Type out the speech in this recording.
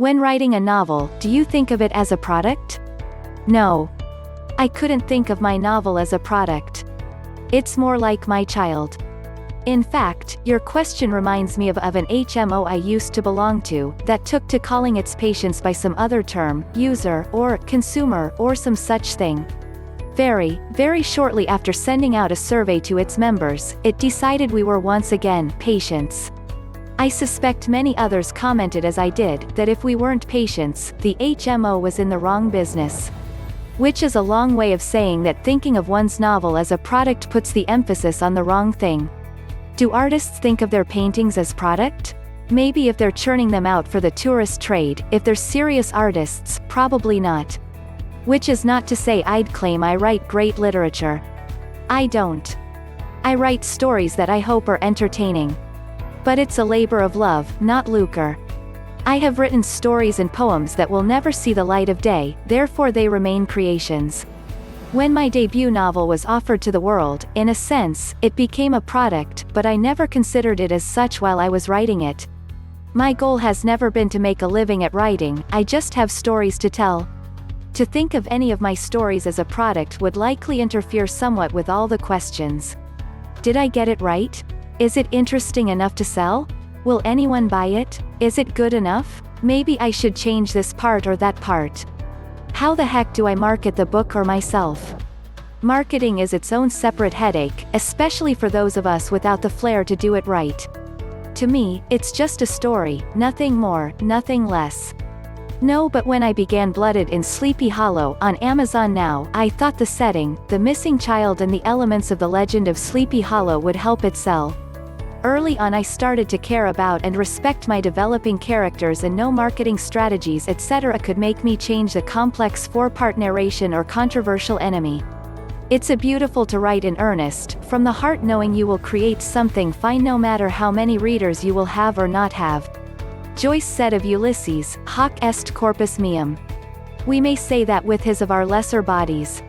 When writing a novel, do you think of it as a product? No. I couldn't think of my novel as a product. It's more like my child. In fact, your question reminds me of an HMO I used to belong to, that took to calling its patients by some other term, user, or consumer, or some such thing. Very shortly after sending out a survey to its members, it decided we were once again patients. I suspect many others commented as I did, that if we weren't patients, the HMO was in the wrong business. Which is a long way of saying that thinking of one's novel as a product puts the emphasis on the wrong thing. Do artists think of their paintings as product? Maybe if they're churning them out for the tourist trade. If they're serious artists, probably not. Which is not to say I'd claim I write great literature. I don't. I write stories that I hope are entertaining. But it's a labor of love, not lucre. I have written stories and poems that will never see the light of day, therefore they remain creations. When my debut novel was offered to the world, in a sense, it became a product, but I never considered it as such while I was writing it. My goal has never been to make a living at writing, I just have stories to tell. To think of any of my stories as a product would likely interfere somewhat with all the questions. Did I get it right? Is it interesting enough to sell? Will anyone buy it? Is it good enough? Maybe I should change this part or that part. How the heck do I market the book or myself? Marketing is its own separate headache, especially for those of us without the flair to do it right. To me, it's just a story, nothing more, nothing less. No, but when I began Blooded in Sleepy Hollow on Amazon Now, I thought the setting, the missing child and the elements of the legend of Sleepy Hollow would help it sell. Early on I started to care about and respect my developing characters, and no marketing strategies etc. could make me change the complex four-part narration or controversial enemy. It's a beautiful to write in earnest, from the heart, knowing you will create something fine no matter how many readers you will have or not have. Joyce said of Ulysses, hoc est corpus meum. We may say that with his of our lesser bodies.